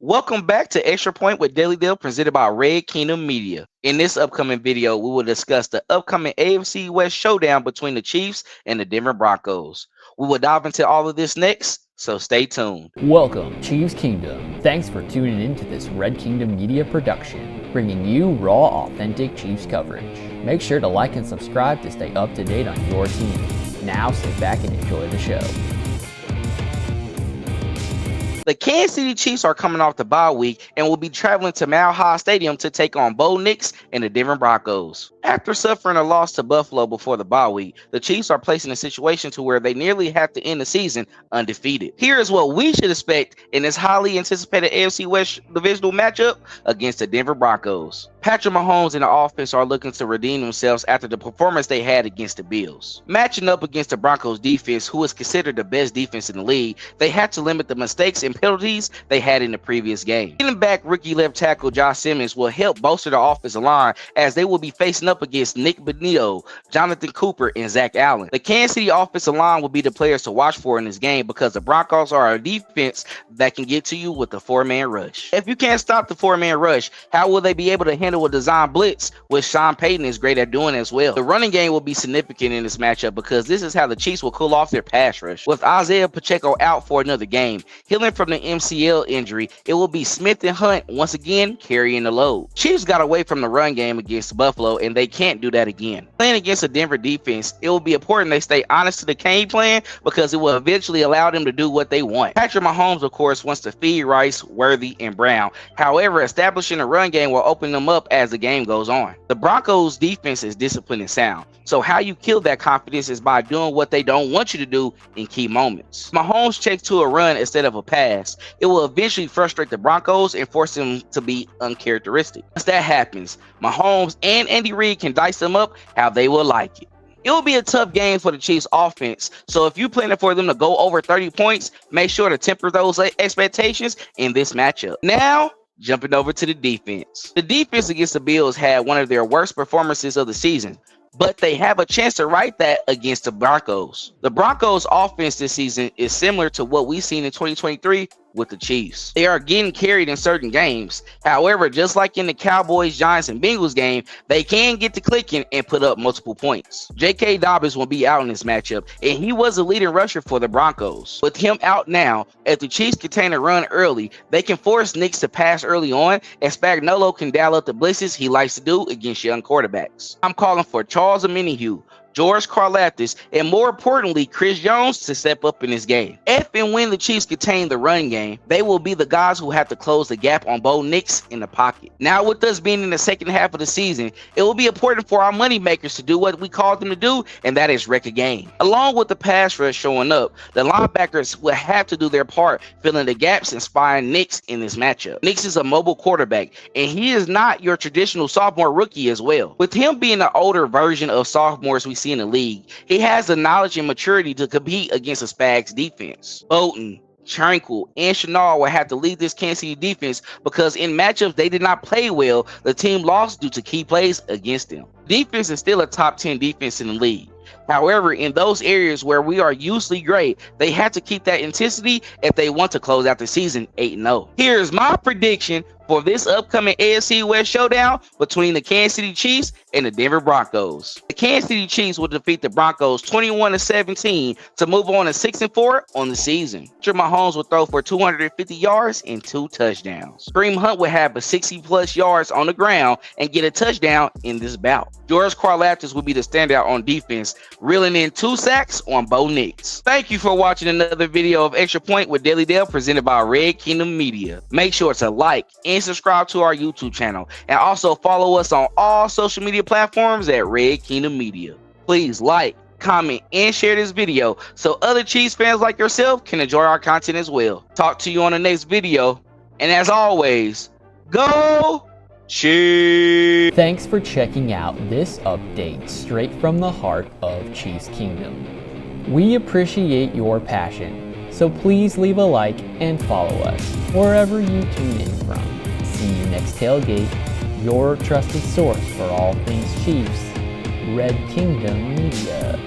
Welcome back to Extra Point with Daily Deal presented by Red Kingdom Media. In this upcoming video, we will discuss the upcoming AFC West showdown between the Chiefs and the Denver Broncos. We will dive into all of this next, so stay tuned. Welcome, Chiefs Kingdom. Thanks for tuning in to this Red Kingdom Media production, bringing you raw, authentic Chiefs coverage. Make sure to like and subscribe to stay up to date on your team. Now sit back and enjoy the show. The Kansas City Chiefs are coming off the bye week and will be traveling to Mile High Stadium to take on Bo Nix and the Denver Broncos. After suffering a loss to Buffalo before the bye week, the Chiefs are placed in a situation to where they nearly have to end the season undefeated. Here is what we should expect in this highly anticipated AFC West divisional matchup against the Denver Broncos. Patrick Mahomes and the offense are looking to redeem themselves after the performance they had against the Bills. Matching up against the Broncos defense, who is considered the best defense in the league, they had to limit the mistakes and penalties they had in the previous game. Getting back rookie left tackle Josh Simmons will help bolster the offensive line as they will be facing up against Nick Benito, Jonathan Cooper, and Zach Allen. The Kansas City offensive line will be the players to watch for in this game because the Broncos are a defense that can get to you with the four-man rush. If you can't stop the four-man rush, how will they be able to handle a design blitz, which Sean Payton is great at doing as well? The running game will be significant in this matchup because this is how the Chiefs will cool off their pass rush. With Isaiah Pacheco out for another game, healing from the MCL injury, it will be Smith and Hunt once again carrying the load. Chiefs got away from the run game against Buffalo, and they can't do that again. Playing against a Denver defense, it will be important they stay honest to the game plan because it will eventually allow them to do what they want. Patrick Mahomes, of course, wants to feed Rice, Worthy, and Brown. However, establishing a run game will open them up as the game goes on. The Broncos defense is disciplined and sound, so how you kill that confidence is by doing what they don't want you to do in key moments. Mahomes checks to a run instead of a pass. It will eventually frustrate the Broncos and force them to be uncharacteristic. Once that happens, Mahomes and Andy Reid can dice them up how they will like it. It will be a tough game for the Chiefs offense, so if you're planning for them to go over 30 points, make sure to temper those expectations in this matchup. Now, jumping over to the defense. The defense against the Bills had one of their worst performances of the season, but they have a chance to right that against the Broncos. The Broncos offense this season is similar to what we've seen in 2023 with the Chiefs. They are getting carried in certain games. However, just like in the Cowboys, Giants, and Bengals game, they can get to clicking and put up multiple points. J.K. Dobbins will be out in this matchup, and he was the leading rusher for the Broncos. With him out now, if the Chiefs contain a run early, they can force Nix to pass early on, and Spagnuolo can dial up the blitzes he likes to do against young quarterbacks. I'm calling for Charles Omenihu, George Karlaftis, and more importantly, Chris Jones to step up in this game. If and when the Chiefs contain the run game, they will be the guys who have to close the gap on Bo Nix in the pocket. Now, with us being in the second half of the season, it will be important for our money makers to do what we called them to do, and that is wreck a game. Along with the pass rush showing up, the linebackers will have to do their part filling the gaps and spying Nix in this matchup. Nix is a mobile quarterback, and he is not your traditional sophomore rookie as well. With him being an older version of sophomores we see in the league, he has the knowledge and maturity to compete against a Spags defense. Bolton, Tranquil, and Chenal will have to lead this Kansas City defense because in matchups they did not play well, the team lost due to key plays against them. Defense is still a top 10 defense in the league. However, in those areas where we are usually great, they have to keep that intensity if they want to close out the season 8-0. Here's my prediction for this upcoming AFC West showdown between the Kansas City Chiefs and the Denver Broncos. The Kansas City Chiefs will defeat the Broncos 21-17 to move on to 6-4 on the season. Patrick Mahomes will throw for 250 yards and 2 touchdowns. Kareem Hunt will have a 60-plus yards on the ground and get a touchdown in this bout. George Karlaftis will be the standout on defense, reeling in 2 sacks on Bo Nix. Thank you for watching another video of Extra Point with Daily Dale presented by Red Kingdom Media. Make sure to like and subscribe to our YouTube channel, and also follow us on all social media platforms at Red Kingdom Media. Please like, comment, and share this video so other Chiefs fans like yourself can enjoy our content as well. Talk to you on the next video, and as always, go Chiefs! Thanks for checking out this update straight from the heart of Chiefs Kingdom. We appreciate your passion, so please leave a like and follow us wherever you tune in from. See you next tailgate, your trusted source for all things Chiefs, Red Kingdom Media.